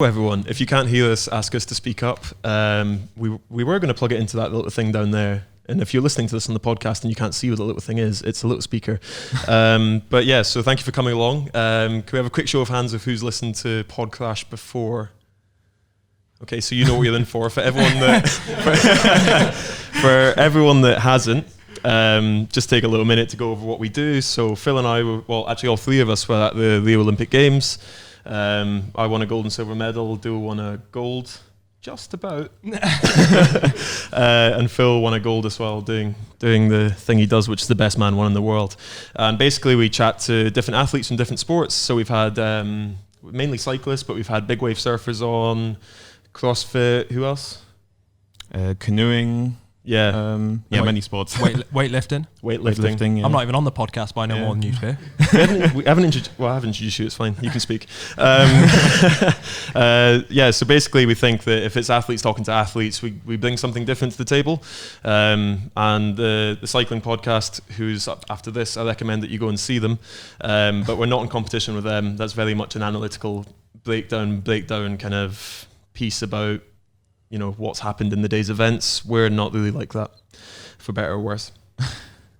Everyone, if you can't hear us, ask us to speak up. We were going to plug it into that little thing down there. And if you're listening to this on the podcast and you can't see what the little thing is, it's a little speaker. But yeah, so thank you for coming along. Can we have a quick show of hands of who's listened to PodCrash before? Okay, so you know what you're in for. For everyone that for everyone that hasn't, just take a little minute to go over what we do. So Phil and I, actually all three of us were at the Rio Olympic Games. I won a gold and silver medal. Doull won a gold, just about, and Phil won a gold as well, doing the thing he does, which is the best man one in the world. And basically, we chat to different athletes from different sports. So we've had mainly cyclists, but we've had big wave surfers on, CrossFit. Who else? Canoeing. Yeah, many sports. Weightlifting. Yeah. I'm not even on the podcast, but I know more than you do. I haven't introduced you. It's fine. You can speak. So basically, we think that if it's athletes talking to athletes, we bring something different to the table. And the cycling podcast, who's up after this, I recommend that you go and see them. But we're not in competition with them. That's very much an analytical breakdown kind of piece about, you know, what's happened in the day's events. We're not really like that, for better or worse.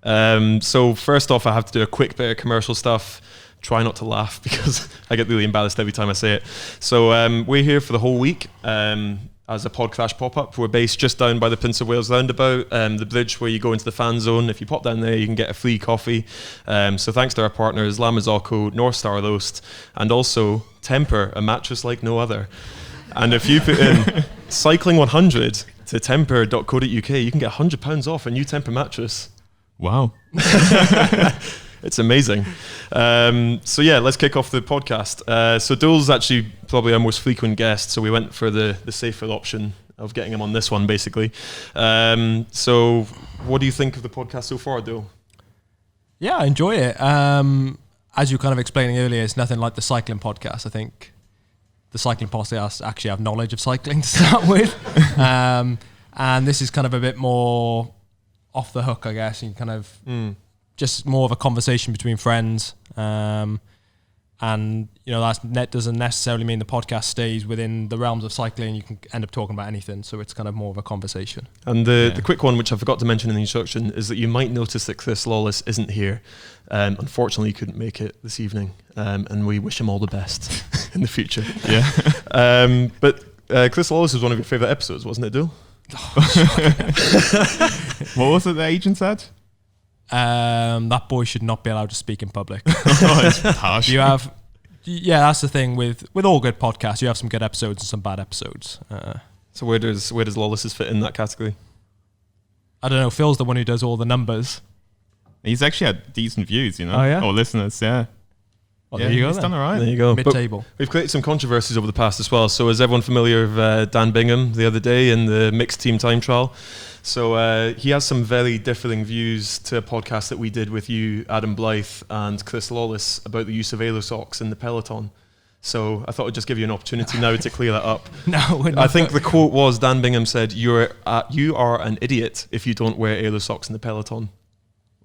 So first off, I have to do a quick bit of commercial stuff. Try not to laugh because I get really embarrassed every time I say it. So we're here for the whole week as a PodCrash pop-up. We're based just down by the Prince of Wales roundabout, the bridge where you go into the fan zone. If you pop down there, you can get a free coffee. So thanks to our partners, La Marzocco, North Star Roast, and also Temper, a mattress like no other. And if you put in cycling 100 to temper.co.uk, you can get £100 off a new Temper mattress. Wow. It's amazing. So yeah, let's kick off the podcast. So Doull's actually probably our most frequent guest, so we went for the safer option of getting him on this one, basically. So what do you think of the podcast so far, Doull? Yeah, I enjoy it. As you were kind of explaining earlier, it's nothing like the cycling podcast. I think the cycling podcast actually have knowledge of cycling to start with. And this is kind of a bit more off the hook, I guess, and kind of just more of a conversation between friends. And, you know, that doesn't necessarily mean the podcast stays within the realms of cycling. You can end up talking about anything. So it's kind of more of a conversation. And the quick one, which I forgot to mention in the introduction, is that you might notice that Chris Lawless isn't here. Unfortunately, he couldn't make it this evening. And we wish him all the best in the future. Yeah. But Chris Lawless was one of your favourite episodes, wasn't it, Doull? What was it the agent said? That boy should not be allowed to speak in public. It's harsh. That's the thing with all good podcasts. You have some good episodes and some bad episodes. So where does Lawless's fit in that category? I don't know. Phil's the one who does all the numbers. He's actually had decent views, you know. Oh, yeah? Or listeners, yeah. Well, there you go. He's done all right. There you go. Mid-table. But we've created some controversies over the past as well. So is everyone familiar with Dan Bingham the other day in the mixed team time trial? So he has some very differing views to a podcast that we did with you, Adam Blythe, and Chris Lawless about the use of Aero socks in the peloton. So I thought I'd just give you an opportunity now to clear that up. No, I think the quote was Dan Bingham said, "You are an idiot if you don't wear Aero socks in the peloton."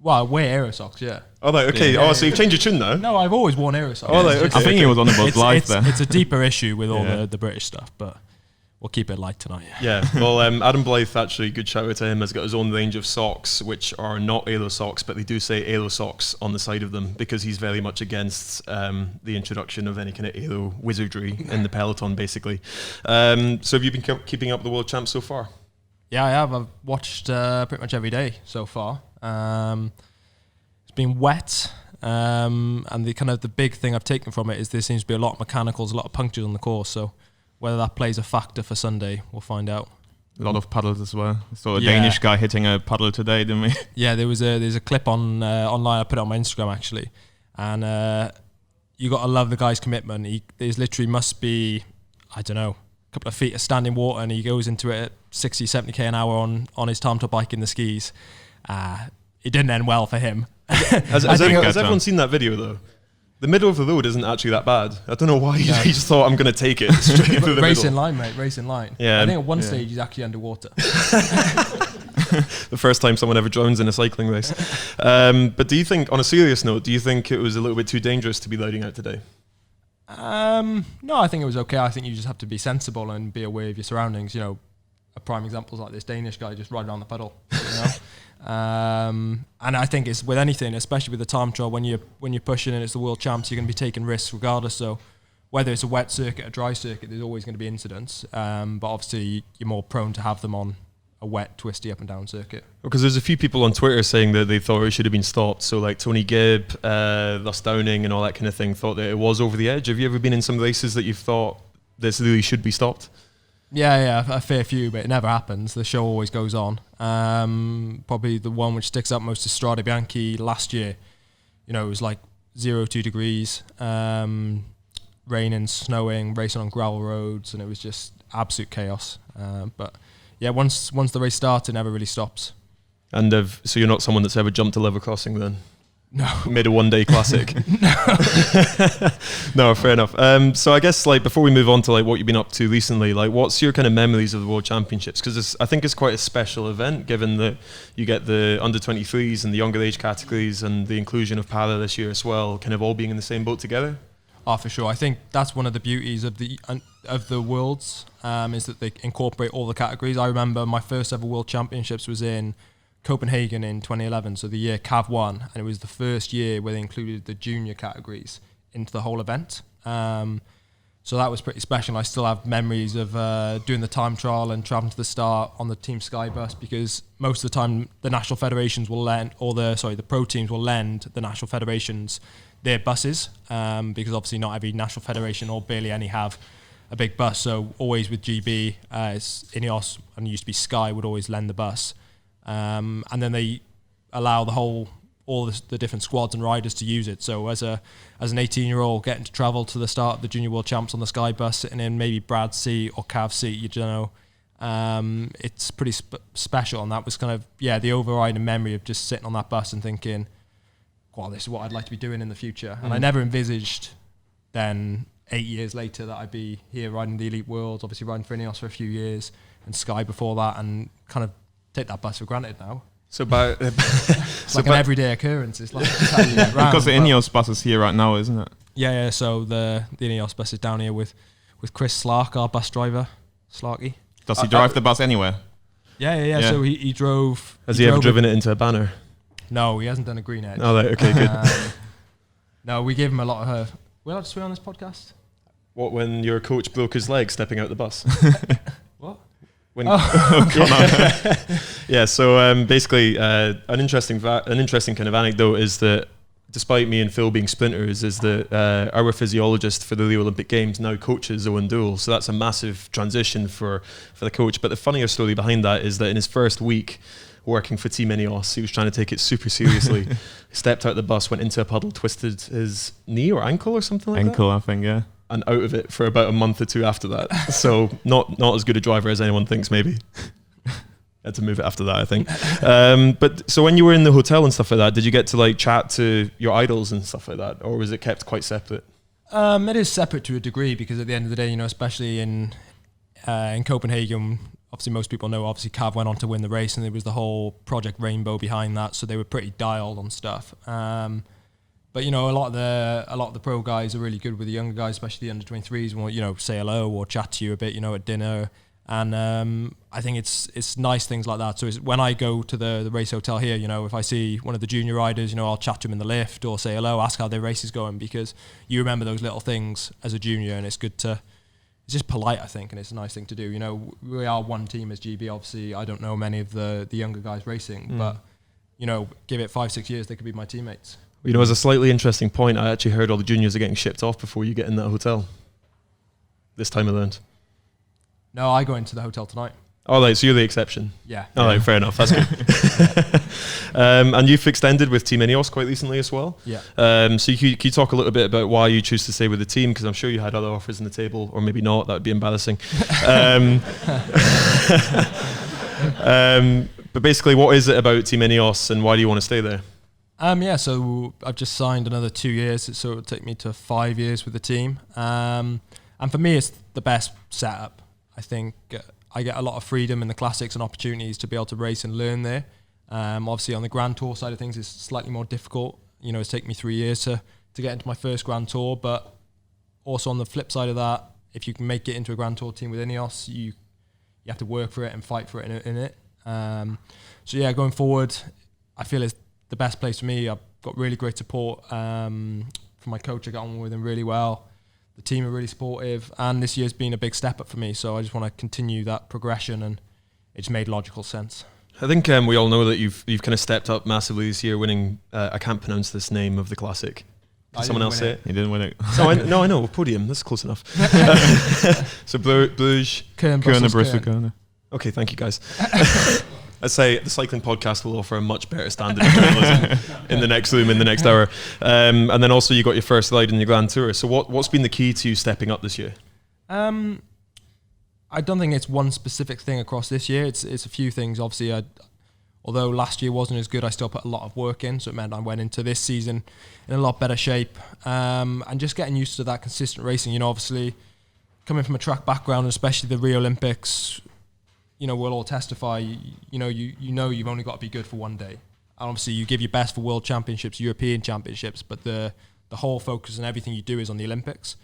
Well, I wear Aero socks, yeah. Oh, right, okay. Yeah. So you've changed your tune now? No, I've always worn Aero socks. Oh, right, okay. I think he was on about live there. It's a deeper issue with all the British stuff, but we'll keep it light tonight. Yeah, well, Adam Blythe, actually, good shout out to him, has got his own range of socks, which are not Aero socks, but they do say Aero socks on the side of them, because he's very much against the introduction of any kind of Aero wizardry in the peloton, basically. So have you been keeping up the world champs so far? Yeah, I have. I've watched pretty much every day so far. It's been wet, and the big thing I've taken from it is there seems to be a lot of mechanicals, a lot of punctures on the course, so whether that plays a factor for Sunday, we'll find out. A lot of puddles as well. So a Danish guy hitting a puddle today, didn't we? Yeah, there's a clip on online. I put it on my Instagram actually, and you got to love the guy's commitment. There's literally must be, I don't know, a couple of feet of standing water, and he goes into it at 60, 70k an hour on his time-top bike in the skis. It didn't end well for him. Has everyone seen that video though? The middle of the road isn't actually that bad. I don't know why he just thought, I'm going to take it straight through the race middle. In line, mate. Race in line. Yeah. I think at one stage he's actually underwater. The first time someone ever drowns in a cycling race. But do you think, on a serious note, do you think it was a little bit too dangerous to be loading out today? No, I think it was okay. I think you just have to be sensible and be aware of your surroundings. A prime example is like this Danish guy just riding on the pedal. And I think it's with anything, especially with the time trial, when you're pushing and it's the world champs, you're going to be taking risks regardless. So whether it's a wet circuit, a dry circuit, there's always going to be incidents. But obviously you're more prone to have them on a wet, twisty up and down circuit. Because there's a few people on Twitter saying that they thought it should have been stopped. So like Tony Gibb, thus Downing and all that kind of thing thought that it was over the edge. Have you ever been in some races that you've thought this really should be stopped? Yeah, a fair few, but it never happens. The show always goes on. Probably the one which sticks out most is Strade Bianchi last year. It was like 0-2 degrees, raining, snowing, racing on gravel roads, and it was just absolute chaos. But yeah, once the race starts, it never really stops. And so you're not someone that's ever jumped a level crossing then? No. Made a one-day classic? No, fair enough. So I guess like before we move on to like what you've been up to recently, like what's your kind of memories of the World Championships? Because I think it's quite a special event, given that you get the under-23s and the younger age categories and the inclusion of para this year as well, kind of all being in the same boat together. Oh, for sure. I think that's one of the beauties of the Worlds, is that they incorporate all the categories. I remember my first ever World Championships was in Copenhagen in 2011, so the year Cav won, and it was the first year where they included the junior categories into the whole event. So that was pretty special. I still have memories of doing the time trial and traveling to the start on the Team Sky bus, because most of the time the national federations will lend, the pro teams will lend the national federations their buses, because obviously not every national federation or barely any have a big bus. So always with GB, it's Ineos and it used to be Sky would always lend the bus. And then they allow all the different squads and riders to use it. So as an 18-year-old getting to travel to the start of the Junior World Champs on the Sky bus, sitting in maybe Brad's seat or Cav's seat, it's pretty special. And that was kind of the overriding memory of just sitting on that bus and thinking, wow, this is what I'd like to be doing in the future. And I never envisaged then 8 years later that I'd be here riding the Elite Worlds, obviously riding for Ineos for a few years and Sky before that, and kind of take that bus for granted now. So by it's like an everyday occurrence. It's like just how you get around. Because the Ineos bus is here right now, isn't it? Yeah. So the Ineos bus is down here with Chris Slark, our bus driver, Slarky. Does he drive the bus anywhere? Yeah. So he drove. Has he ever driven it into a banner? No, he hasn't done a green edge. Oh, right, okay, good. No, we gave him a lot of her. Will I just swear on this podcast? What, when your coach broke his leg stepping out the bus? What? Yeah. So basically, an interesting kind of anecdote is that despite me and Phil being splinters, is that our physiologist for the Rio Olympic Games now coaches Owain Doull. So that's a massive transition for the coach. But the funnier story behind that is that in his first week working for Team Ineos, he was trying to take it super seriously. He stepped out the bus, went into a puddle, twisted his knee or ankle or something like that. Ankle, I think, yeah. And out of it for about a month or two after that. So not as good a driver as anyone thinks, maybe. Had to move it after that, I think. But so when you were in the hotel and stuff like that, did you get to like chat to your idols and stuff like that, or was it kept quite separate? It is separate to a degree, because at the end of the day, especially in Copenhagen, obviously most people know, obviously Cav went on to win the race, and there was the whole Project Rainbow behind that, so they were pretty dialed on stuff. But a lot of the pro guys are really good with the younger guys, especially the under 23s, and will say hello or chat to you a bit, at dinner. And I think it's nice things like that. So when I go to the race hotel here, if I see one of the junior riders, I'll chat to him in the lift or say hello, ask how their race is going, because you remember those little things as a junior, and it's good to. It's just polite, I think, and it's a nice thing to do. We are one team as GB. Obviously, I don't know many of the younger guys racing, but give it 5-6 years, they could be my teammates. As a slightly interesting point, I actually heard all the juniors are getting shipped off before you get in that hotel. This time around. No, I go into the hotel tonight. Oh, right, so you're the exception. Yeah. Oh, right, fair enough. That's good. And you've extended with Team Ineos quite recently as well. Yeah. So can you talk a little bit about why you choose to stay with the team? Because I'm sure you had other offers on the table, or maybe not. That would be embarrassing. But basically, what is it about Team Ineos, and why do you want to stay there? So I've just signed another 2 years, so it'll take me to 5 years with the team. And for me, it's the best setup. I think I get a lot of freedom in the classics and opportunities to be able to race and learn there. Obviously, on the Grand Tour side of things, it's slightly more difficult. It's taken me 3 years to get into my first Grand Tour, but also on the flip side of that, if you can make it into a Grand Tour team with Ineos, you have to work for it and fight for it in it. So yeah, going forward, I feel it's the best place for me. I've got really great support from my coach. I got on with him really well. The team are really supportive, and this year's been a big step up for me. So I just want to continue that progression, and it's made logical sense. I think we all know that you've kind of stepped up massively this year, winning. I can't pronounce this name of the classic. Did someone else say it? He didn't win it. No, I know. Podium. That's close enough. So Bruges, Kern. Okay, thank you guys. I'd say the cycling podcast will offer a much better standard of journalism in the next Zoom in the next hour. And then also you got your first ride in your Grand Tour. So what's been the key to you stepping up this year? I don't think it's one specific thing across this year. It's a few things. Obviously, although last year wasn't as good, I still put a lot of work in. So it meant I went into this season in a lot better shape. And just getting used to that consistent racing. Obviously, coming from a track background, especially the Rio Olympics, we'll all testify, you've only got to be good for one day. And obviously you give your best for world championships, European championships, but the whole focus and everything you do is on the Olympics.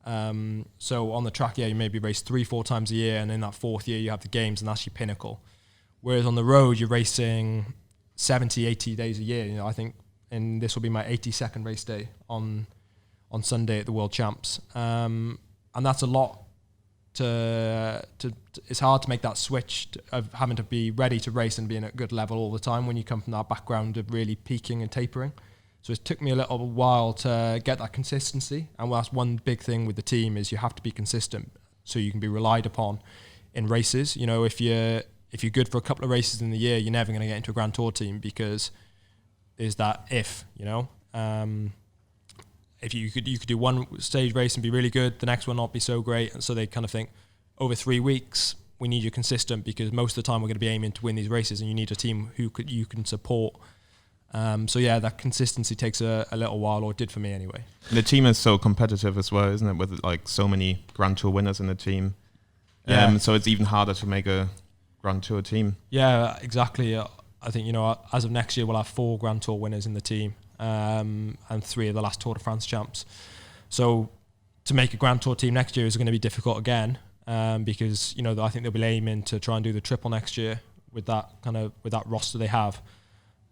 So on the track, you maybe race 3-4 times a year, and in that fourth year you have the games, and that's your pinnacle. Whereas on the road, you're racing 70, 80 days a year. I think, and this will be my 82nd race day on Sunday at the World Champs. And that's a lot. It's hard to make that switch of having to be ready to race and being at a good level all the time when you come from that background of really peaking and tapering. So it took me a little while to get that consistency, and that's one big thing with the team is you have to be consistent so you can be relied upon in races. If you're good for a couple of races in the year, you're never going to get into a Grand Tour team because there's that if. If you could do one stage race and be really good, the next one not be so great. And so they kind of think, over 3 weeks, we need you consistent because most of the time we're going to be aiming to win these races, and you need a team you can support. So yeah, that consistency takes a little while, or it did for me anyway. And the team is so competitive as well, isn't it? With like so many Grand Tour winners in the team. So it's even harder to make a Grand Tour team. Yeah, exactly. I think, as of next year, we'll have 4 Grand Tour winners in the team. And 3 of the last Tour de France champs. So to make a Grand Tour team next year is going to be difficult again, because I think they'll be aiming to try and do the triple next year with that roster they have.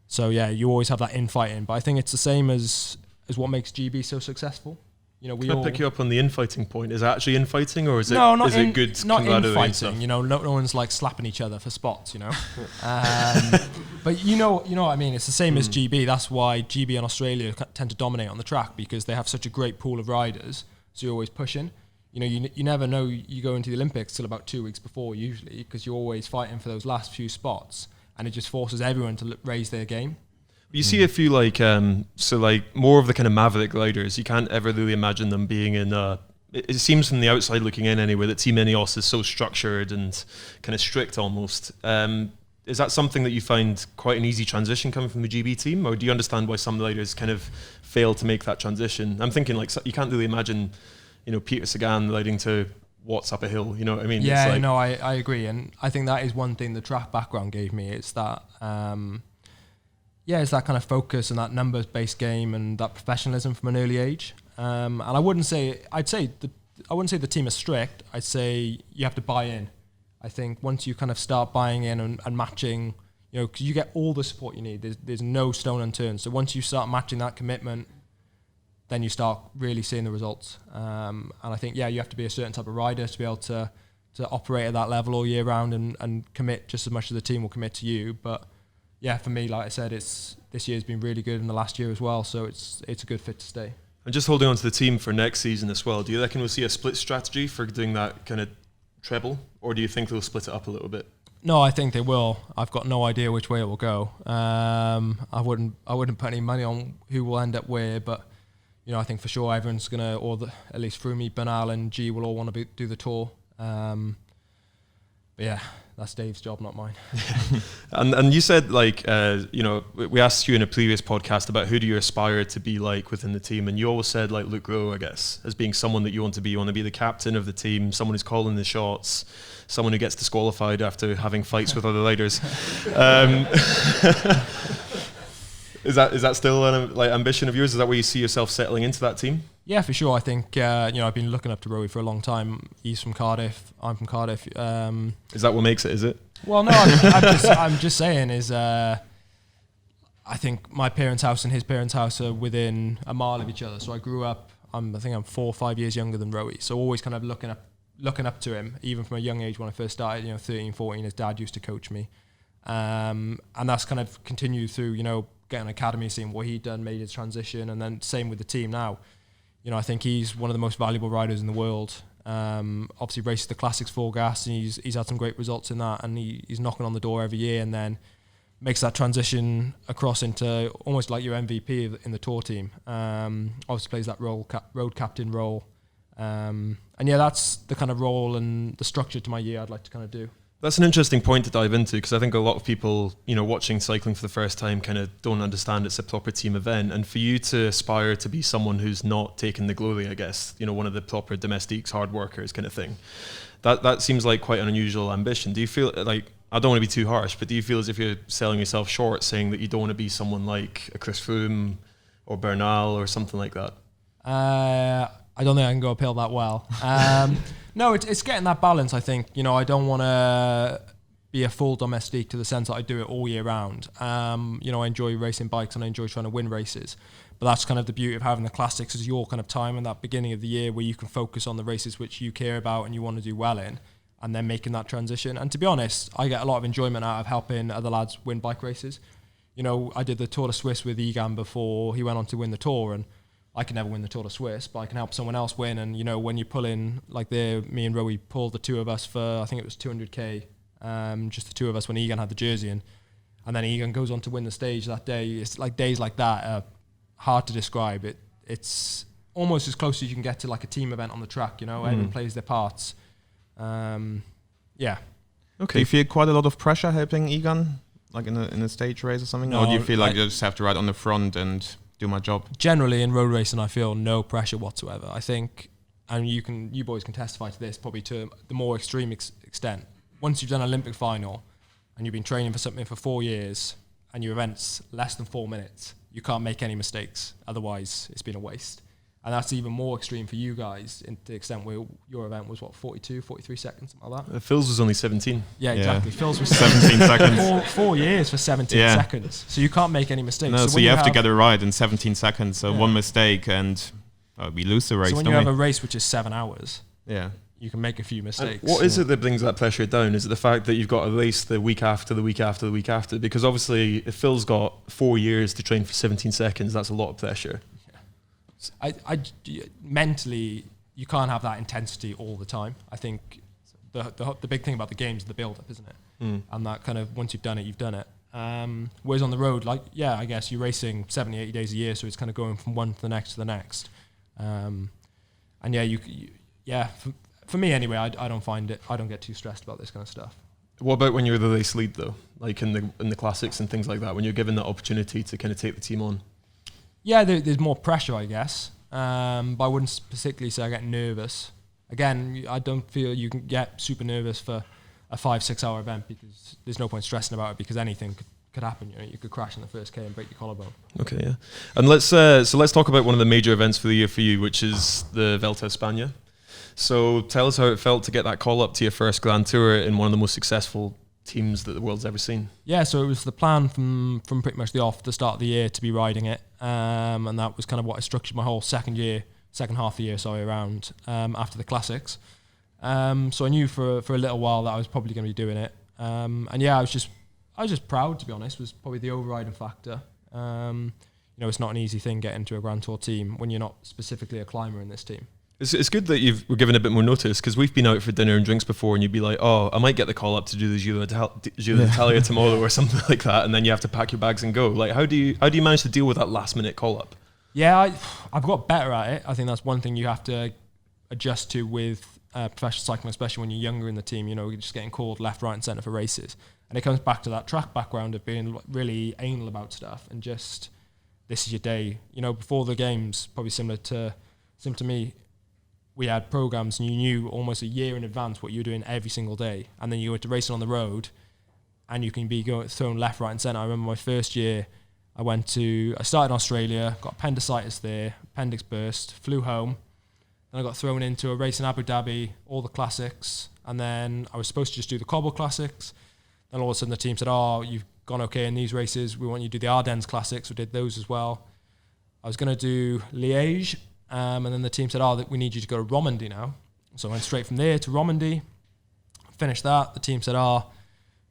So yeah, you always have that infighting, but I think it's the same as what makes GB so successful. Can I pick you up on the infighting point? Is it actually infighting, or is it good? Not infighting. No one's like slapping each other for spots. But you know what I mean. It's the same as GB. That's why GB and Australia tend to dominate on the track, because they have such a great pool of riders. So you're always pushing. You never know you go into the Olympics till about 2 weeks before usually, because you're always fighting for those last few spots, and it just forces everyone to raise their game. You see a few more of the kind of maverick riders. You can't ever really imagine them being in it seems from the outside looking in anyway that Team Ineos is so structured and kind of strict almost. Is that something that you find quite an easy transition coming from the GB team, or do you understand why some riders kind of fail to make that transition? I'm thinking you can't really imagine, Peter Sagan riding to Watts up a hill. You know what I mean? Yeah, I agree, and I think that is one thing the track background gave me. It's that. It's that kind of focus and that numbers-based game and that professionalism from an early age. And I wouldn't say the team is strict. I'd say you have to buy in. I think once you kind of start buying in and matching, because you get all the support you need. There's no stone unturned. So once you start matching that commitment, then you start really seeing the results. And I think, you have to be a certain type of rider to be able to operate at that level all year round and commit just as much as the team will commit to you. But yeah, for me, like I said, this year's been really good, and the last year as well, so it's a good fit to stay. And just holding on to the team for next season as well, do you reckon we'll see a split strategy for doing that kind of treble, or do you think they'll split it up a little bit? No, I think they will. I've got no idea which way it will go. I wouldn't put any money on who will end up where, but I think for sure everyone's gonna, at least Froome, Bernal, and G will all want to do the tour. But yeah, that's Dave's job, not mine. And you said, we asked you in a previous podcast about who do you aspire to be like within the team, and you always said Luke Rowe, I guess, as being someone that you want to be. You want to be the captain of the team, someone who's calling the shots, someone who gets disqualified after having fights with other riders. Is that still an ambition of yours? Is that where you see yourself settling into that team? Yeah, for sure. I think I've been looking up to Rowie for a long time. He's from Cardiff. I'm from Cardiff. Is that what makes it? Is it? Well, no. I'm just saying. I think my parents' house and his parents' house are within a mile of each other. So I grew up. I think I'm 4 or 5 years younger than Rowie. So always kind of looking up to him, even from a young age when I first started. 13, 14. His dad used to coach me, and that's kind of continued through. Getting an academy, seeing what he'd done, made his transition, and then same with the team now. I think he's one of the most valuable riders in the world. Obviously races the classics full gas, and he's had some great results in that, and he's knocking on the door every year, and then makes that transition across into almost like your MVP in the tour team. Obviously plays that road captain role. And yeah, that's the kind of role and the structure to my year I'd like to kind of do. That's an interesting point to dive into, because I think a lot of people, watching cycling for the first time kind of don't understand it's a proper team event. And for you to aspire to be someone who's not taking the glory, I guess, one of the proper domestiques, hard workers kind of thing, that seems like quite an unusual ambition. Do you feel like, I don't want to be too harsh, but do you feel as if you're selling yourself short, saying that you don't want to be someone like a Chris Froome or Bernal or something like that? I don't think I can go uphill that well. No, it's getting that balance, I think. I don't want to be a full domestique to the sense that I do it all year round. I enjoy racing bikes and I enjoy trying to win races. But that's kind of the beauty of having the classics, is your kind of time in that beginning of the year where you can focus on the races which you care about and you want to do well in, and then making that transition. And to be honest, I get a lot of enjoyment out of helping other lads win bike races. I did the Tour de Suisse with Egan before he went on to win the Tour, and I can never win the Tour de Suisse, but I can help someone else win. And, when you pull in, like me and Rowie pulled the two of us for, I think it was 200k, just the two of us when Egan had the jersey in. And then Egan goes on to win the stage that day. It's like days like that are hard to describe. It's almost as close as you can get to like a team event on the track, everyone plays their parts. Yeah. Okay. Do you feel quite a lot of pressure helping Egan, like in a stage race or something? No, or do you feel like you just have to ride on the front and do my job? Generally in road racing, I feel no pressure whatsoever. I think, and you boys can testify to this, probably to the more extreme extent. Once you've done an Olympic final and you've been training for something for 4 years and your event's less than 4 minutes, you can't make any mistakes. Otherwise, it's been a waste. And that's even more extreme for you guys, in the extent where your event was 42, 43 seconds, something like that. Phil's was only 17. Yeah, exactly. Phil's was 17 seconds. 4 years for 17 seconds. So you can't make any mistakes. No, so you have to get it right in 17 seconds. So one mistake and we lose the race. So when you have a race which is 7 hours, you can make a few mistakes. And what is it that brings that pressure down? Is it the fact that you've got a race the week after, the week after, the week after? Because obviously, if Phil's got 4 years to train for 17 seconds, that's a lot of pressure. I mentally, you can't have that intensity all the time. I think the big thing about the games is the build-up, isn't it? And that kind of, once you've done it, you've done it. Whereas on the road, I guess you're racing 70, 80 days a year, so it's kind of going from one to the next to the next. And for me anyway, I don't find it, I don't get too stressed about this kind of stuff. What about when you're the race lead though? Like in the classics and things like that, when you're given that opportunity to kind of take the team on? Yeah, there's more pressure, I guess. But I wouldn't particularly say I get nervous. Again, I don't feel you can get super nervous for a 5-6 hour event, because there's no point stressing about it, because anything could happen. You could crash in the first K and break your collarbone. Okay, yeah. And let's talk about one of the major events for the year for you, which is the Vuelta Espana. So tell us how it felt to get that call up to your first Grand Tour in one of the most successful teams that the world's ever seen. Yeah, so it was the plan from pretty much the start of the year to be riding it, and that was kind of what I structured my whole second half of the year around after the classics. So I knew for a little while that I was probably going to be doing it, and yeah, I was just proud, to be honest. Was probably the overriding factor. It's not an easy thing getting into a Grand Tour team when you're not specifically a climber in this team. It's good that we're given a bit more notice, because we've been out for dinner and drinks before, and you'd be like, oh, I might get the call up to do the Giro d'Italia tomorrow or something like that, and then you have to pack your bags and go. Like, how do you manage to deal with that last minute call up? Yeah, I've got better at it. I think that's one thing you have to adjust to with professional cycling, especially when you're younger in the team. You're just getting called left, right, and centre for races, and it comes back to that track background of being really anal about stuff and just, this is your day. Before the games, probably similar to me. We had programs, and you knew almost a year in advance what you were doing every single day, and then you were to racing on the road, and you can be thrown left, right, and centre. I remember my first year, I started in Australia, got appendicitis there, appendix burst, flew home. Then I got thrown into a race in Abu Dhabi, all the classics. And then I was supposed to just do the Cobble Classics. Then all of a sudden the team said, you've gone okay in these races. We want you to do the Ardennes Classics. We did those as well. I was going to do Liège. And then the team said, we need you to go to Romandy now. So I went straight from there to Romandy. Finished that. The team said,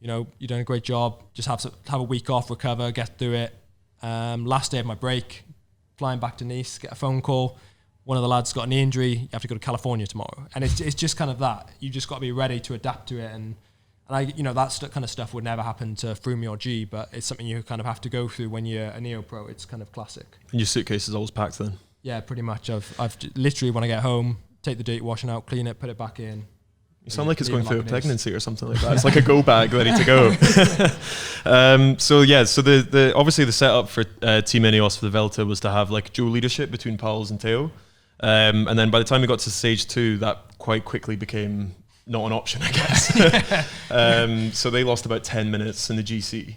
you're doing a great job. Just have a week off, recover, get through it. Last day of my break, flying back to Nice, get a phone call. One of the lads got a knee injury. You have to go to California tomorrow. And it's just kind of that. You just got to be ready to adapt to it. And that kind of stuff would never happen to Froome or G, but it's something you kind of have to go through when you're a neo pro. It's kind of classic. And your suitcase is always packed then? Yeah, pretty much. I've literally, when I get home, take the dirty washing out, clean it, put it back in. You sound like it's going through a pregnancy or something like that. It's like a go bag ready to go. So the obviously the setup for Team Ineos for the Vuelta was to have like dual leadership between Pauls and Theo. And then by the time we got to stage 2, that quite quickly became not an option, I guess. So they lost about 10 minutes in the GC.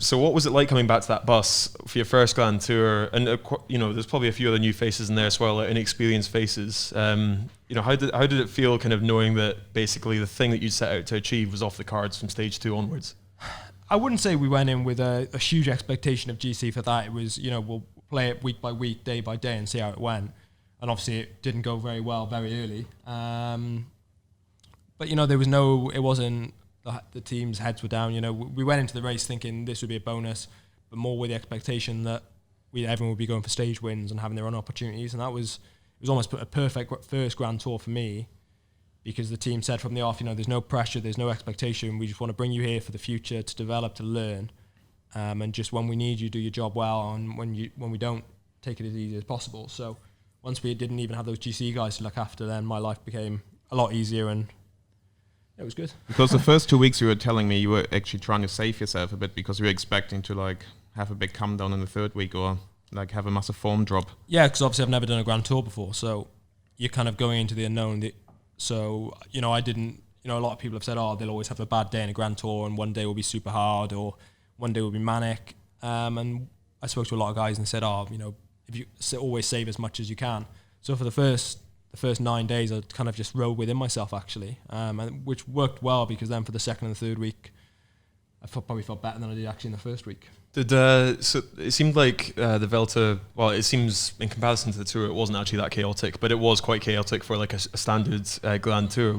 So what was it like coming back to that bus for your first Grand Tour? And there's probably a few other new faces in there as well, like inexperienced faces. How did it feel, kind of knowing that basically the thing that you set out to achieve was off the cards from stage 2 onwards? I wouldn't say we went in with a huge expectation of GC for that. It was, we'll play it week by week, day by day, and see how it went. And obviously it didn't go very well very early. But it wasn't. The team's heads were down. We went into the race thinking this would be a bonus, but more with the expectation that everyone would be going for stage wins and having their own opportunities. And it was almost a perfect first Grand Tour for me, because the team said from the off, there's no pressure, there's no expectation. We just want to bring you here for the future to develop, to learn, and just when we need you, do your job well, and when we don't, take it as easy as possible. So once we didn't even have those GC guys to look after, then my life became a lot easier and. It was good. Because the first 2 weeks you were telling me you were actually trying to save yourself a bit because you were expecting to like have a big come down in the third week or like have a massive form drop. Yeah, because obviously I've never done a Grand Tour before, so you're kind of going into the unknown. So, I didn't, a lot of people have said, they'll always have a bad day in a Grand Tour and one day will be super hard or one day will be manic. And I spoke to a lot of guys and said, if you always save as much as you can. So for the first 9 days, I kind of just rode within myself, actually, and which worked well, because then for the second and the third week, I probably felt better than I did actually in the first week. So it seemed like the Vuelta, well, it seems in comparison to the Tour, it wasn't actually that chaotic, but it was quite chaotic for like a standard Grand Tour.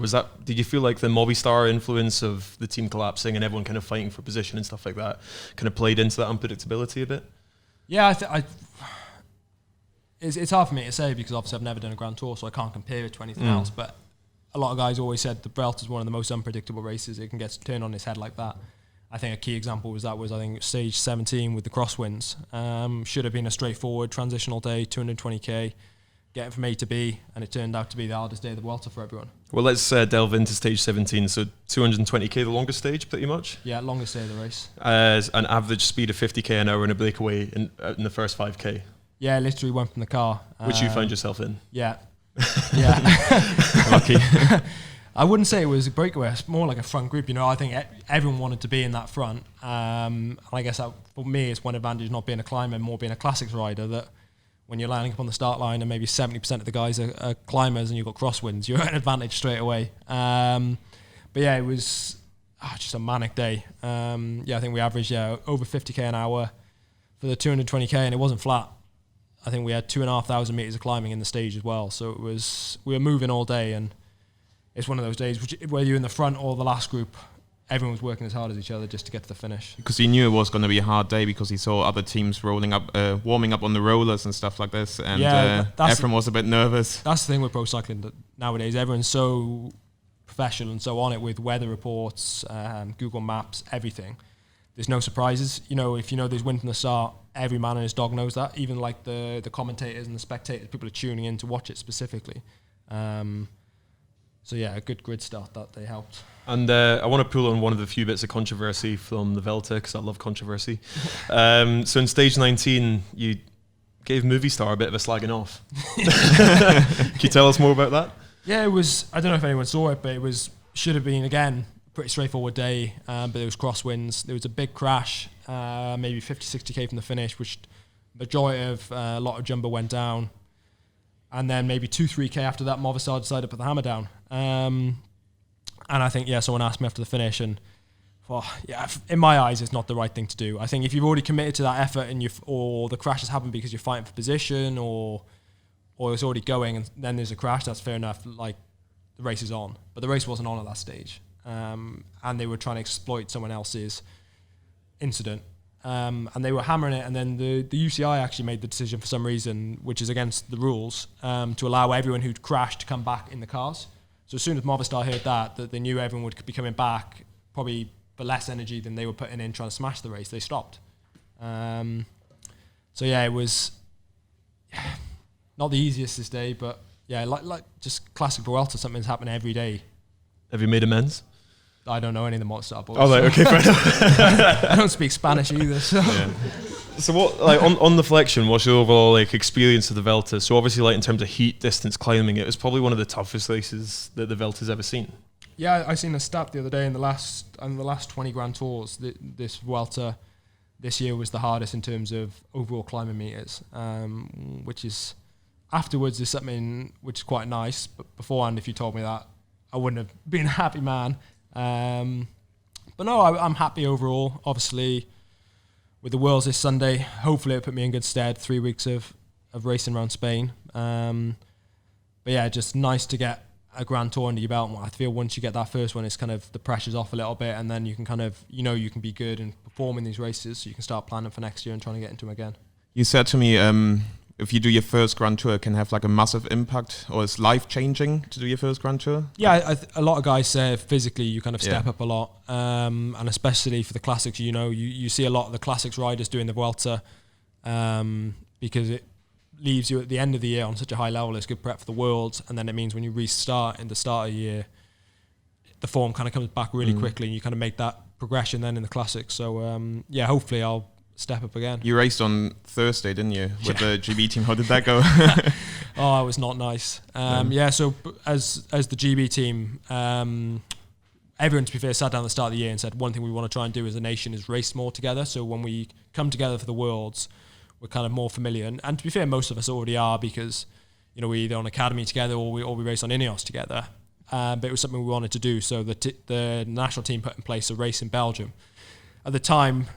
Did you feel like the Movistar influence of the team collapsing and everyone kind of fighting for position and stuff like that kind of played into that unpredictability a bit? Yeah, It's hard for me to say because obviously I've never done a Grand Tour, so I can't compare it to anything else. But a lot of guys always said the Vuelta is one of the most unpredictable races. It can get turned on its head like that. I think a key example was I think stage 17 with the crosswinds. Should have been a straightforward transitional day, 220k, getting from A to B, and it turned out to be the hardest day of the Vuelta for everyone. Well, let's delve into stage 17. So 220k, the longest stage, pretty much. Yeah, longest day of the race. An average speed of 50k an hour and a breakaway in the first 5k. Yeah, literally went from the car. Which you found yourself in. Yeah. Yeah. Lucky. I wouldn't say it was a breakaway. It's more like a front group. I think everyone wanted to be in that front. And I guess that, for me, it's one advantage not being a climber, more being a classics rider, that when you're lining up on the start line and maybe 70% of the guys are climbers and you've got crosswinds, you're at an advantage straight away. But yeah, it was just a manic day. I think we averaged over 50k an hour for the 220k, and it wasn't flat. I think we had 2,500 meters of climbing in the stage as well. So we were moving all day, and it's one of those days whether you're in the front or the last group, everyone was working as hard as each other just to get to the finish. Because he knew it was going to be a hard day because he saw other teams warming up on the rollers and stuff like this, and everyone was a bit nervous. That's the thing with pro cycling nowadays. Everyone's so professional and so on it with weather reports, Google Maps, everything. There's no surprises. If there's wind from the start, every man and his dog knows that. Even like the commentators and the spectators, people are tuning in to watch it specifically. So yeah, a good grid start that day helped. And I want to pull on one of the few bits of controversy from the Vuelta, because I love controversy. So in stage 19, you gave Movistar a bit of a slagging off. Can you tell us more about that? Yeah, it was, I don't know if anyone saw it, but should have been, again, pretty straightforward day, but there was crosswinds. There was a big crash maybe 50, 60k from the finish, which majority of a lot of jumbo went down. And then maybe 2-3k after that, Movistar decided to put the hammer down. And I think, someone asked me after the finish, and in my eyes, it's not the right thing to do. I think if you've already committed to that effort and or the crash has happened because you're fighting for position or it's already going and then there's a crash, that's fair enough. Like, the race is on. But the race wasn't on at that stage. And they were trying to exploit someone else's incident. And they were hammering it, and then the UCI actually made the decision for some reason, which is against the rules, to allow everyone who'd crashed to come back in the cars. So as soon as Movistar heard that they knew everyone would be coming back, probably for less energy than they were putting in trying to smash the race, they stopped. It was not the easiest this day, but like just classic Vuelta, something's happening every day. Have you made amends? I don't know any of the Movistar boys. Oh, right, okay, fair enough. I don't speak Spanish either, so. Yeah. So what, like, on the flexion, what's your overall like experience of the Vuelta? So obviously, like, in terms of heat, distance, climbing, it was probably one of the toughest races that the Vuelta's ever seen. Yeah, I seen a stat the other day in the last 20 Grand Tours. This Vuelta this year was the hardest in terms of overall climbing meters, which is afterwards is something which is quite nice. But beforehand, if you told me that, I wouldn't have been a happy man. But no, I'm happy overall. Obviously, with the Worlds this Sunday, hopefully it put me in good stead. 3 weeks of racing around Spain. But yeah, just nice to get a Grand Tour under your belt. I feel once you get that first one, it's kind of the pressure's off a little bit, and then you can kind of, you can be good and perform in these races, so you can start planning for next year and trying to get into them again. You said to me, if you do your first Grand Tour, it can have like a massive impact, or it's life-changing to do your first Grand Tour? Yeah, a lot of guys say physically you kind of step up a lot, and especially for the classics, you see a lot of the classics riders doing the Vuelta, because it leaves you at the end of the year on such a high level. It's good prep for the Worlds, and then it means when you restart in the start of the year, the form kind of comes back really quickly, and you kind of make that progression then in the classics. So hopefully I'll step up again. You raced on Thursday, didn't you, with the GB team? How did that go? Oh, it was not nice. So as the GB team, everyone, to be fair, sat down at the start of the year and said one thing we want to try and do as a nation is race more together. So when we come together for the Worlds, we're kind of more familiar. And to be fair, most of us already are, because we're either on academy together or we race on Ineos together. But it was something we wanted to do. So the national team put in place a race in Belgium. At the time,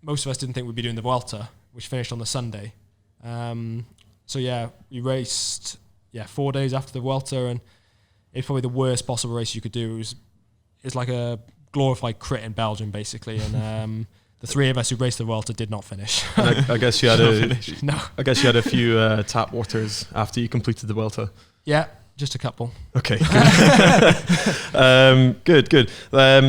most of us didn't think we'd be doing the Vuelta, which finished on the Sunday. We raced 4 days after the Vuelta, and it's probably the worst possible race you could do. It's like a glorified crit in Belgium, basically, and the three of us who raced the Vuelta did not finish. I guess you had No. I guess you had a few tap waters after you completed the Vuelta. Yeah, just a couple. Okay. Good.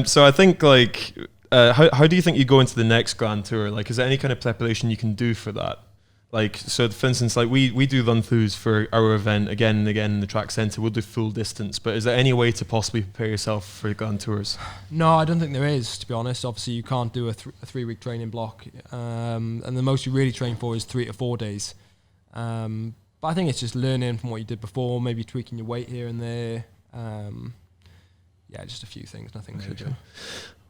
So I think like. How do you think you go into the next Grand Tour? Like, is there any kind of preparation you can do for that? Like, so for instance, like we do run-throughs for our event again and again in the track centre. We'll do full distance, but is there any way to possibly prepare yourself for Grand Tours? No, I don't think there is, to be honest. Obviously, you can't do a 3 week training block, and the most you really train for is 3 to 4 days. But I think it's just learning from what you did before, maybe tweaking your weight here and there. Just a few things, nothing major.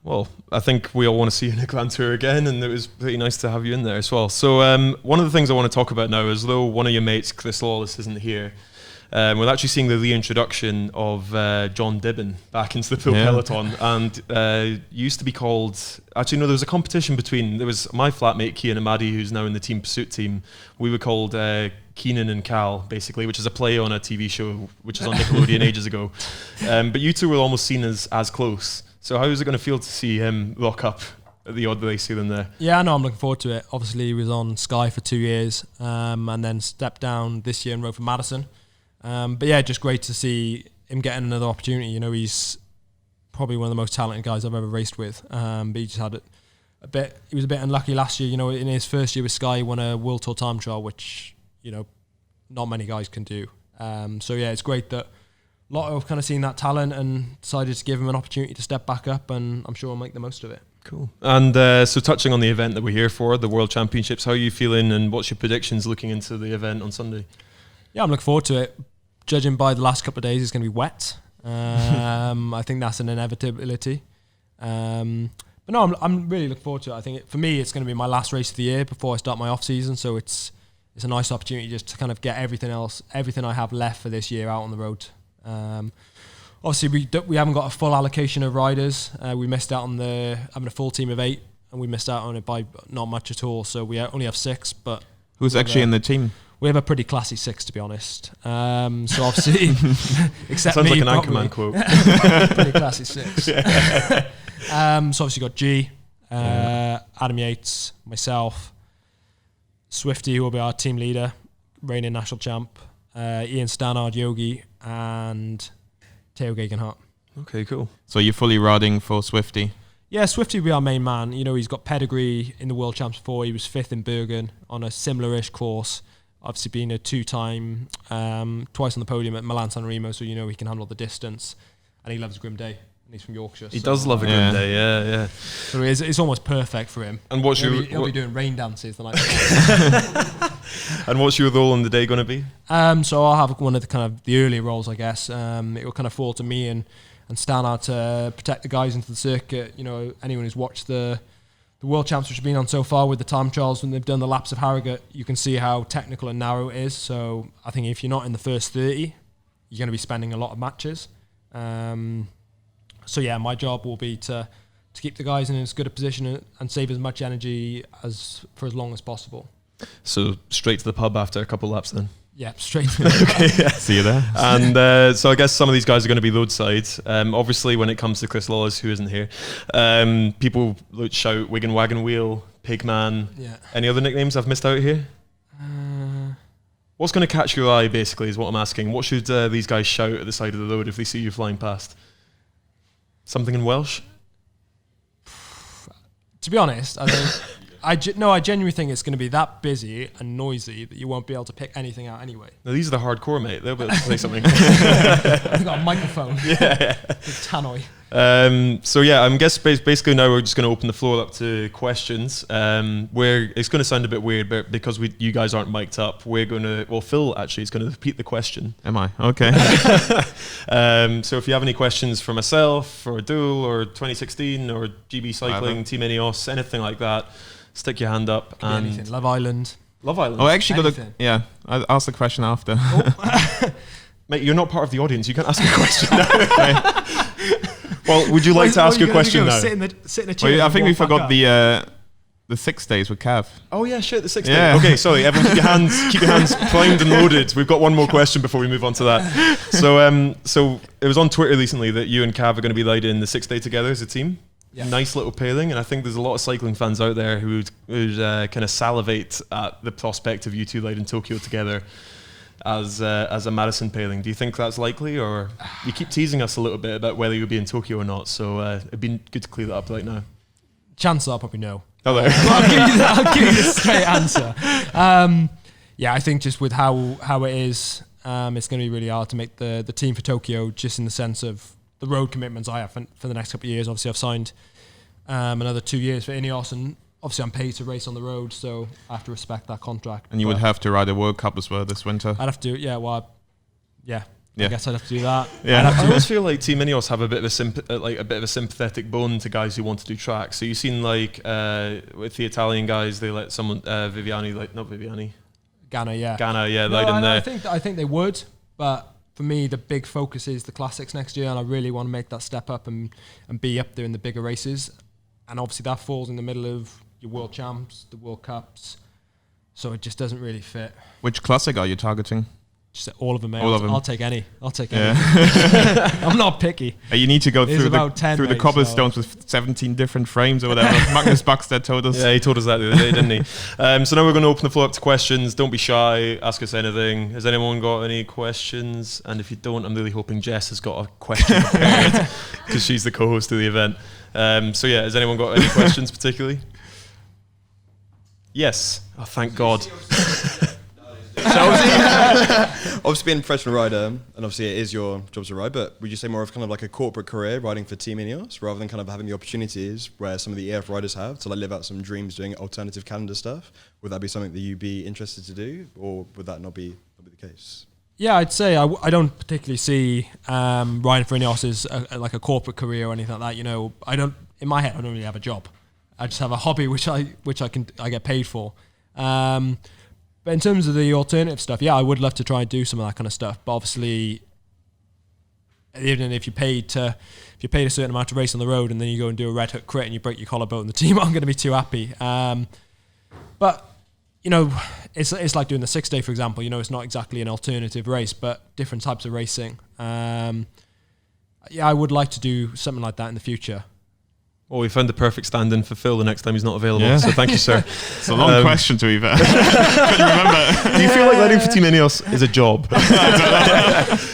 Well, I think we all want to see you in a Grand Tour again, and it was pretty nice to have you in there as well. So one of the things I want to talk about now is, though one of your mates, Chris Lawless, isn't here, we're actually seeing the reintroduction of John Dibben back into the full peloton, and used to be called, actually no, there was a competition there was my flatmate Cian and Maddie, who's now in the Team Pursuit team. We were called Keenan and Cal, basically, which is a play on a TV show which was on Nickelodeon ages ago. But you two were almost seen as close. So how is it going to feel to see him lock up at the odd race here and there? Yeah, no, I'm looking forward to it. Obviously, he was on Sky for 2 years, and then stepped down this year and rode for Madison. But yeah, just great to see him getting another opportunity. He's probably one of the most talented guys I've ever raced with. But he just had he was a bit unlucky last year. In his first year with Sky, he won a World Tour time trial, which, not many guys can do. So yeah, it's great that Lotto have kind of seen that talent and decided to give him an opportunity to step back up, and I'm sure he'll make the most of it. Cool. And so touching on the event that we're here for, the World Championships, how are you feeling, and what's your predictions looking into the event on Sunday? Yeah, I'm looking forward to it. Judging by the last couple of days, it's going to be wet. I think that's an inevitability. But But no, I'm really looking forward to it. I think for me, it's going to be my last race of the year before I start my off season. So it's a nice opportunity just to kind of get everything I have left for this year out on the road. Obviously, we haven't got a full allocation of riders. We missed out on having a full team of 8, and we missed out on it by not much at all. So we only have 6. But who's actually in the team? We have a pretty classy 6, to be honest. So obviously, except sounds me, like an Anchorman quote. Pretty classy 6. So obviously got G, Adam Yates, myself, Swifty, who will be our team leader, reigning national champ, Ian Stannard, Yogi, and Theo Gegenhardt. Okay, cool. So you're fully riding for Swifty? Yeah, Swifty will be our main man. You know, he's got pedigree in the World Champs before. He was 5th in Bergen on a similar-ish course. Obviously been a 2-time, twice on the podium at Milan San Remo, so you know he can handle the distance. And he loves Grim Day, and he's from Yorkshire. He does love a Grim Day, yeah. So it's almost perfect for him. And he'll be doing rain dances the night before. And what's your role in the day going to be? So I'll have one of the kind of the earlier roles, I guess. It will kind of fall to me and Stannard to protect the guys into the circuit. You know, anyone who's watched the World Champs which have been on so far with the time trials, when they've done the laps of Harrogate, you can see how technical and narrow it is. So I think if you're not in the first 30, you're going to be spending a lot of matches. So yeah, my job will be to keep the guys in as good a position and save as much energy for as long as possible. So straight to the pub after a couple laps then? Yeah, straight to okay, yeah. See you there. And so I guess some of these guys are going to be roadside. Obviously, when it comes to Chris Lawless, who isn't here, people shout Wigan Wagon Wheel, Pigman. Yeah. Any other nicknames I've missed out here? What's going to catch your eye, basically, is what I'm asking. What should these guys shout at the side of the road if they see you flying past? Something in Welsh? To be honest, I think I genuinely think it's going to be that busy and noisy that you won't be able to pick anything out anyway. No, these are the hardcore, mate. They'll be able to say something. I've got a microphone. Yeah. Tannoy. So yeah, I'm guess basically now we're just going to open the floor up to questions. Where it's going to sound a bit weird, but because you guys aren't mic'd up, Phil actually is going to repeat the question. Am I? Okay. So if you have any questions for myself, or Doull, or 2016, or GB Cycling, Team Ineos, anything like that, stick your hand up. And anything. Love Island. Love Island. Oh, I actually I'll ask the question after. Oh. Mate, you're not part of the audience. You can't ask a question now. Well, would you like to ask your question now? Sit in a chair. Well, I think we forgot the 6 days with Cav. Oh yeah, shit, the 6 days. Okay, sorry, everyone, keep your hands primed and loaded. We've got one more question before we move on to that. So it was on Twitter recently that you and Cav are going to be riding the 6 day together as a team. Yeah. Nice little pairing, and I think there's a lot of cycling fans out there who kind of salivate at the prospect of you two riding Tokyo together as a marathon pairing. Do you think that's likely, or you keep teasing us a little bit about whether you'll be in Tokyo or not? So it'd be good to clear that up right now. Chances are probably no. Oh, there. I'll give you the straight answer. Yeah, I think just with how it is, it's going to be really hard to make the team for Tokyo, just in the sense of the road commitments I have for the next couple of years. Obviously, I've signed another 2 years for Ineos, and obviously I'm paid to race on the road, so I have to respect that contract. And you would have to ride a World Cup as well this winter. I'd have to, I guess I'd have to do that. Yeah, I always feel like Team Ineos have a bit of a sympathetic bone to guys who want to do track. So you've seen with the Italian guys, they let someone Ghana, yeah. Light in there. I think they would, but for me, the big focus is the classics next year, and I really want to make that step up and be up there in the bigger races. And obviously that falls in the middle of your World Champs, the World Cups, so it just doesn't really fit. Which classic are you targeting? Just all of them, mate. All of them. I'll take any. I'm not picky. You need to go There's through the cobblestones with 17 different frames or whatever. Magnus Buckstead told us. Yeah, he told us that the other day, didn't he? So now we're going to open the floor up to questions. Don't be shy. Ask us anything. Has anyone got any questions? And if you don't, I'm really hoping Jess has got a question prepared because she's the co-host of the event. So yeah, has anyone got any questions particularly? Yes. Oh, thank God. So obviously being a professional rider, and obviously it is your job to ride, but would you say more of kind of like a corporate career riding for Team Ineos rather than kind of having the opportunities where some of the EF riders have to live out some dreams doing alternative calendar stuff? Would that be something that you'd be interested to do, or would that not be the case? Yeah, I'd say I don't particularly see riding for Ineos as like a corporate career or anything like that. You know, in my head, I don't really have a job. I just have a hobby which I get paid for. But in terms of the alternative stuff, yeah, I would love to try and do some of that kind of stuff. But obviously, even if you're paid a certain amount to race on the road and then you go and do a red hook crit and you break your collarbone, the team aren't going to be too happy. But you know, it's like doing the 6 day, for example. You know, it's not exactly an alternative race, but different types of racing. Yeah, I would like to do something like that in the future. Well, we found the perfect stand-in for Phil the next time he's not available. So thank you, sir. It's a long question to be fair. Couldn't remember. Do you feel like riding for Team Ineos is a job?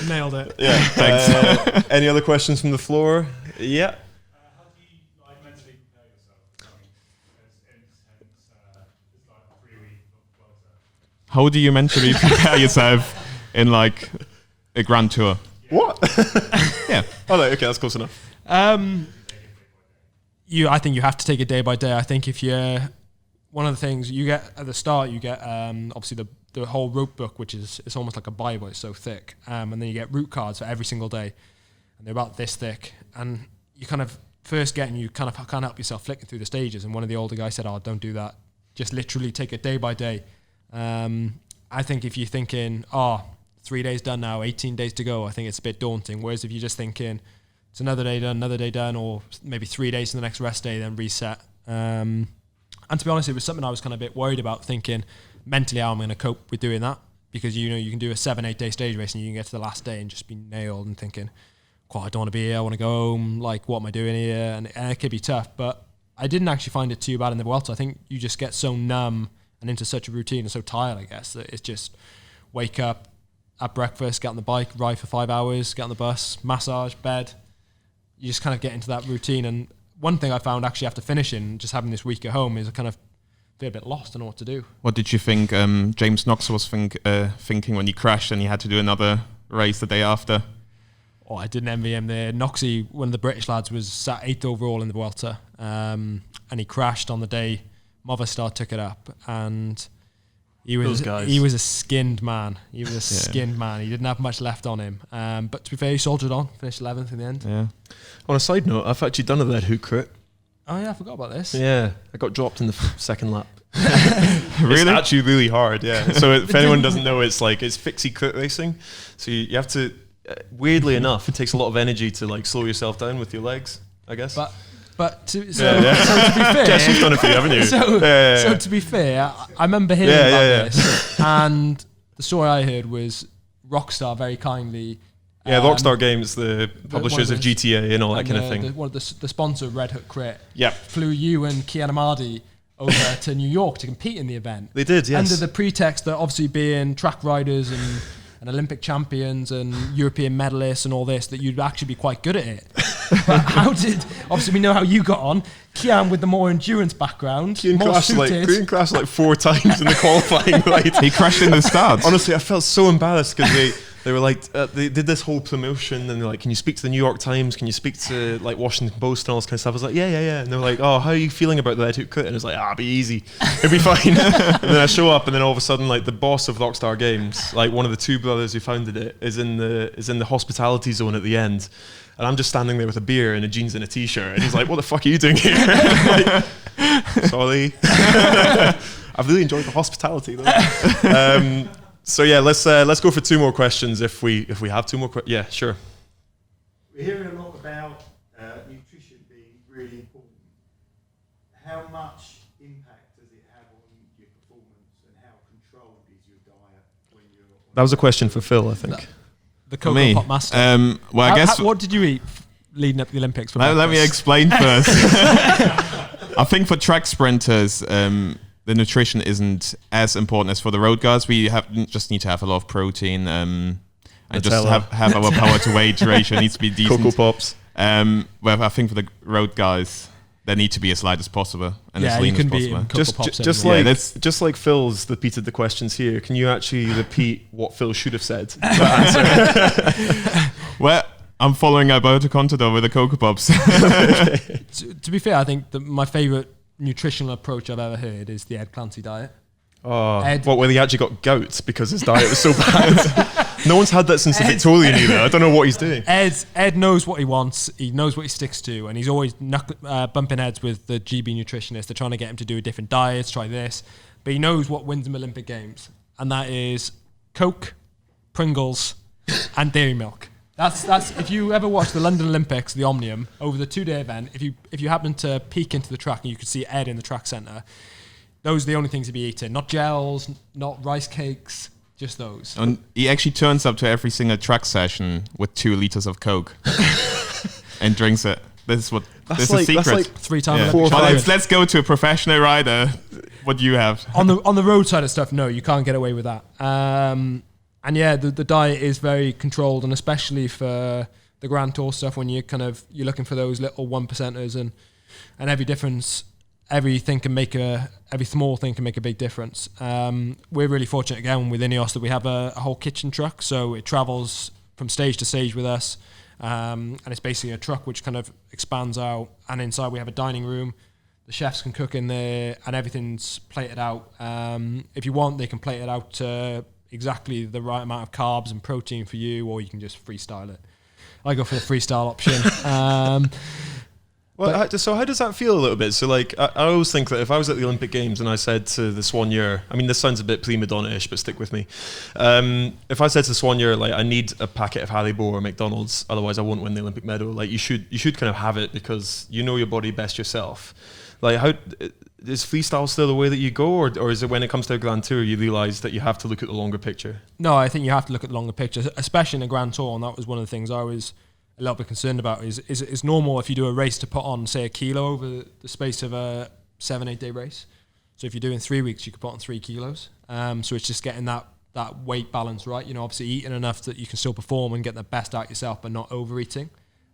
Nailed it. Yeah, thanks. Any other questions from the floor? Yeah. How do you mentally prepare yourself? It's like a 3-week Vuelta. How do you mentally prepare yourself in like a Grand Tour? What? Yeah. Oh, okay, that's close enough. I think you have to take it day by day. I think if you're one of the things you get at the start, you get obviously the whole route book, which is it's almost like a Bible. It's so thick, and then you get route cards for every single day, and they're about this thick. And you kind of first get and you kind of can't help yourself flicking through the stages. And one of the older guys said, "Oh, don't do that. Just literally take it day by day." I think if you're thinking, 3 days done now, 18 days to go, I think it's a bit daunting. Whereas if you're just thinking, it's another day done, or maybe 3 days to the next rest day, then reset. And to be honest, it was something I was kind of a bit worried about, thinking mentally how I'm going to cope with doing that. Because, you know, you can do a 7-8 day stage race and you can get to the last day and just be nailed and thinking, I don't want to be here, I want to go home, like, what am I doing here? And it could be tough. But I didn't actually find it too bad in the Vuelta. I think you just get so numb and into such a routine and so tired, I guess, that it's just wake up, at breakfast, get on the bike, ride for 5 hours, get on the bus, massage, bed. You just kind of get into that routine. And one thing I found actually after finishing, just having this week at home, is I kind of feel a bit lost. I don't know what to do. What did you think James Knox was thinking when he crashed and he had to do another race the day after? Oh, I didn't envy him there. Noxie, one of the British lads, was sat 8th overall in the Vuelta, and he crashed on the day Movistar took it up, and he was a skinned man. He was a skinned man. He didn't have much left on him. But to be fair, he soldiered on, finished 11th in the end. Yeah. On a side note, I've actually done a red hook crit. Oh yeah, I forgot about this. Yeah, I got dropped in the second lap. Really? It's actually really hard, yeah. So if anyone doesn't know, it's fixie crit racing. So you have to, weirdly enough, it takes a lot of energy to like slow yourself down with your legs, I guess. But to be fair, Jess, you've done it for you, haven't you? So to be fair, I remember hearing about this, and the story I heard was Rockstar very kindly. Yeah, Rockstar Games, the publishers of GTA and all that kind of thing. The sponsor of Red Hook Crit. Yep. Flew you and Kian Amadi over to New York to compete in the event. They did, yes. Under the pretext that obviously being track riders and Olympic champions and European medalists and all this, that you'd actually be quite good at it. But obviously we know how you got on. Kian with the more endurance background. Kian crashed like 4 times in the qualifying. He crashed in the start. Honestly, I felt so embarrassed because they were like, they did this whole promotion and they're like, can you speak to the New York Times? Can you speak to like Washington Post and all this kind of stuff? I was like, yeah. And they're like, oh, how are you feeling about the Red Hook Crit? And I was like, be easy. It'll be fine. And then I show up and then all of a sudden, like the boss of Rockstar Games, like one of the 2 brothers who founded it, is in the hospitality zone at the end. And I'm just standing there with a beer and a jeans and a t-shirt. And he's like, what the fuck are you doing here? Like, sorry. I've really enjoyed the hospitality though. So yeah, let's go for 2 more questions if we have 2 more questions. Yeah, sure. We're hearing a lot about nutrition being really important. How much impact does it have on your performance, and how controlled is your diet when you're... That was a question for Phil, I think. The Cocoa Pop Master. Well, I guess... what did you eat leading up to the Olympics? Let me explain first. I think for track sprinters, the nutrition isn't as important as for the road guys. We just need to have a lot of protein and just have our power to weight ratio needs to be decent. Cocoa Pops. Well, I think for the road guys, they need to be as light as possible and as lean as possible. Just like Phil's repeated the questions here, can you actually repeat what Phil should have said? Well, I'm following Alberto Contador with the Cocoa Pops. To be fair, I think my favourite nutritional approach I've ever heard is the Ed Clancy diet. Where he actually got gout because his diet was so bad. No one's had that since the Victorian era. I don't know what he's doing. Ed knows what he wants. He knows what he sticks to, and he's always bumping heads with the GB nutritionist. They're trying to get him to do a different diet, try this, but he knows what wins him Olympic Games, and that is Coke, Pringles, and dairy milk. That's if you ever watch the London Olympics, the Omnium, over the 2-day event, if you happen to peek into the track and you could see Ed in the track centre, those are the only things he'd be eating. Not gels, not rice cakes, just those. And he actually turns up to every single track session with 2 liters of Coke and drinks it. This is the secret. That's like 3 times. Yeah. 4 or 5. Let's go to a professional rider. What do you have? On the road side of stuff, no, you can't get away with that. And yeah, the diet is very controlled, and especially for the Grand Tour stuff, when you're looking for those little 1%ers, and every small thing can make a big difference. We're really fortunate again with Ineos that we have a whole kitchen truck, so it travels from stage to stage with us, and it's basically a truck which kind of expands out, and inside we have a dining room. The chefs can cook in there, and everything's plated out. If you want, they can plate it out to exactly the right amount of carbs and protein for you, or you can just freestyle it. I go for the freestyle option. So how does that feel a little bit? So like, I always think that if I was at the Olympic Games and I said to the Swan Year, I mean, this sounds a bit prima donna-ish, but stick with me. If I said to the Swan Year, like, I need a packet of Haribo or McDonald's, otherwise I won't win the Olympic medal. Like, you should kind of have it because you know your body best yourself. Like, how is freestyle still the way that you go, or is it when it comes to a Grand Tour you realise that you have to look at the longer picture? No, I think you have to look at the longer picture, especially in a Grand Tour, and that was one of the things I was a little bit concerned about. Is it's normal if you do a race to put on, say, a kilo over the space of a 7-8 day race. So if you're doing 3 weeks, you could put on 3 kilos. So it's just getting that weight balance right. You know, obviously eating enough that you can still perform and get the best out yourself, but not overeating.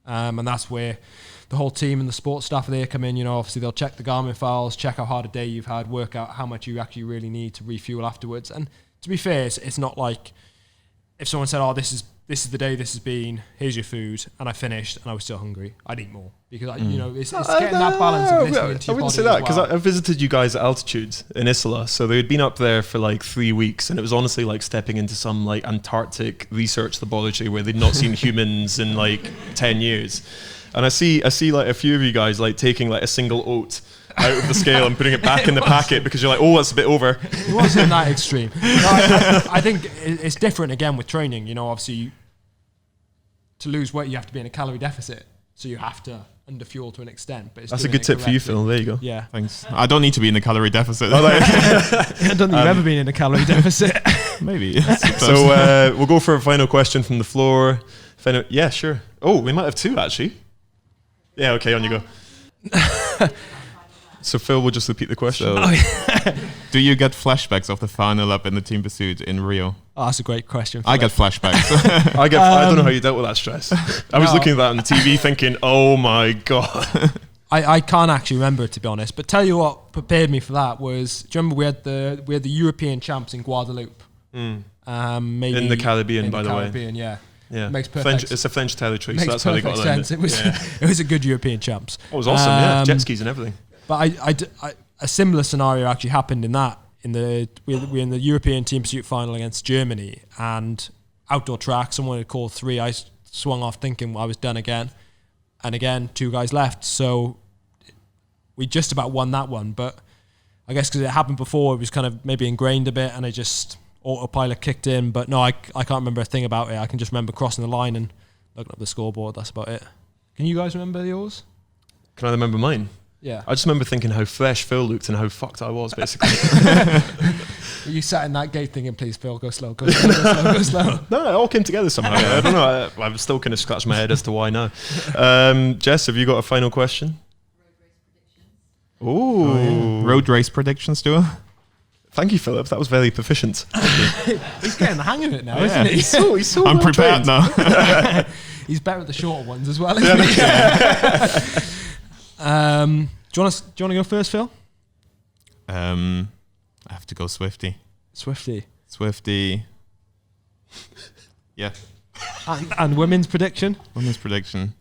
And that's where the whole team and the sports staff there come in. You know, obviously they'll check the Garmin files, check how hard a day you've had, work out how much you actually really need to refuel afterwards. And to be fair, it's not like if someone said, "Oh, this is the day this has been. Here's your food," and I finished and I was still hungry, I'd eat more because you know it's getting that balance of listening to your body. I wouldn't say that because well. I visited you guys at altitude in Isola, so they had been up there for like 3 weeks, and it was honestly like stepping into some like Antarctic research laboratory where they'd not seen humans in like 10 years. And I see like a few of you guys like taking like a single oat out of the scale and putting it back in the packet because you're like, oh, that's a bit over. It wasn't that extreme. No, I think it's different again with training. You know, obviously, to lose weight, you have to be in a calorie deficit, so you have to underfuel to an extent. But that's a good tip for you, Phil. There you go. Yeah, thanks. I don't need to be in a calorie deficit. I don't think you've ever been in a calorie deficit. Maybe. So we'll go for a final question from the floor. Yeah, sure. Oh, we might have 2 actually. Yeah, okay, on you go. So Phil will just repeat the question. So, do you get flashbacks of the final up in the Team Pursuit in Rio? Oh, that's a great question. I get flashbacks. I don't know how you dealt with that stress. I was looking at that on the TV thinking, oh my God. I can't actually remember, to be honest. But tell you what prepared me for that was, do you remember we had the European champs in Guadeloupe? Maybe in the Caribbean, by the way. Yeah. Yeah, makes perfect. It's a French territory, so Makes that's how they got sense. it. It was a good European champs. Oh, it was awesome. Yeah, jet skis and everything. But a similar scenario actually happened in that. We're in the European Team Pursuit final against Germany, and outdoor track. Someone had called 3. I swung off thinking I was done again, and again 2 guys left. So we just about won that one, but I guess because it happened before, it was kind of maybe ingrained a bit, and I just autopilot kicked in. But no, I can't remember a thing about it. I can just remember crossing the line and looking up the scoreboard. That's about it. Can you guys remember yours? Can I remember mine? Yeah. I just remember thinking how fresh Phil looked and how fucked I was, basically. You sat in that gate thinking, please, Phil, go slow, go slow, go slow, go slow. No, it all came together somehow. I don't know. I'm still kind of scratching my head as to why now. Jess, have you got a final question? Ooh. Road race predictions, Stuart? Thank you, Philip. That was very proficient. He's getting the hang of it now, isn't he? He's so I'm well prepared trained. now. He's better at the shorter ones as well, isn't he? Do you want to go first, Phil? I have to go Swifty. Swifty. Yeah. And women's prediction? Women's prediction.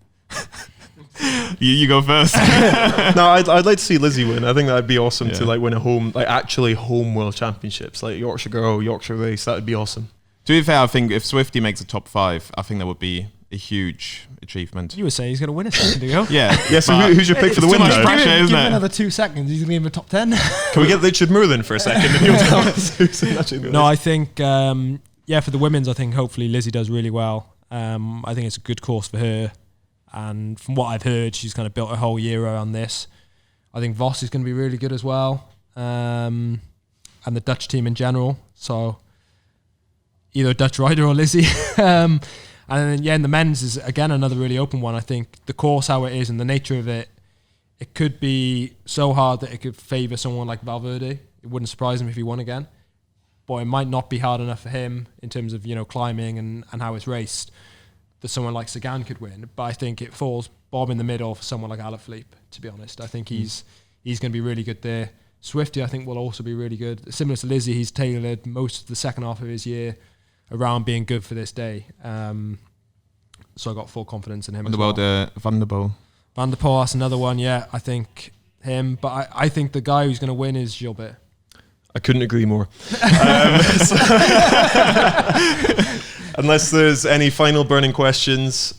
You go first. No, I'd like to see Lizzie win. I think that'd be awesome to Yeah. like win a home, like actually home world championships, like Yorkshire Girl, Yorkshire Race. That would be awesome. To be fair, I think if Swifty makes a top 5, I think that would be a huge achievement. You were saying he's going to win a second ago. Yeah. Yeah, so who's your pick for the It's win too much now? pressure, Give isn't him it? another 2 seconds. He's going to be in the top 10. Can we get Richard Moore in for a second? And you'll tell us who's actually going to No, I think, for the women's, I think hopefully Lizzie does really well. I think it's a good course for her. And from what I've heard, she's kind of built a whole year around this. I think Voss is going to be really good as well. And the Dutch team in general. So either a Dutch rider or Lizzie. And then, in the men's is, again, another really open one. I think the course, how it is and the nature of it, it could be so hard that it could favour someone like Valverde. It wouldn't surprise him if he won again. But it might not be hard enough for him in terms of, climbing and how it's raced that someone like Sagan could win. But I think it falls Bob in the middle for someone like Alaphilippe, to be honest. I think he's going to be really good there. Swifty, I think, will also be really good. Similar to Lizzie, he's tailored most of the second half of his year around being good for this day. So I got full confidence in him. What as well. about Van der Poel? Van der Poel, that's another one, I think him. But I think the guy who's going to win is Gilbert. I couldn't agree more. Unless there's any final burning questions.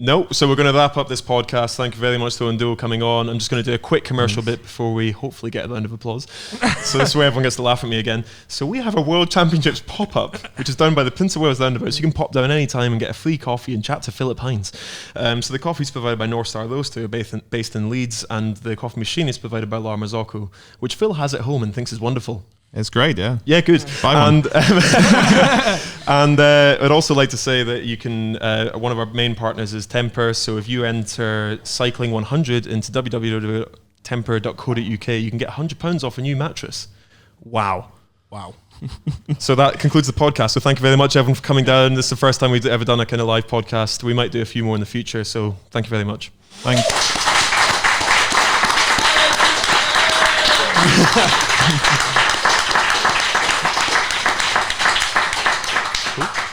No, so we're going to wrap up this podcast. Thank you very much to Owain Doull coming on. I'm just going to do a quick commercial bit before we hopefully get a round of applause. So this way everyone gets to laugh at me again. So we have a World Championships pop-up, which is down by the Prince of Wales roundabout. So you can pop down any time and get a free coffee and chat to Philip Hines. So the coffee's provided by North Star. Those two are based in Leeds, and the coffee machine is provided by La Marzocco, which Phil has at home and thinks is wonderful. It's great, yeah. Yeah, good. Buy one. And I'd also like to say that you can, one of our main partners is Temper. So if you enter Cycling 100 into www.temper.co.uk, you can get £100 off a new mattress. Wow. So that concludes the podcast. So thank you very much, everyone, for coming down. This is the first time we've ever done a kind of live podcast. We might do a few more in the future. So thank you very much. Thanks.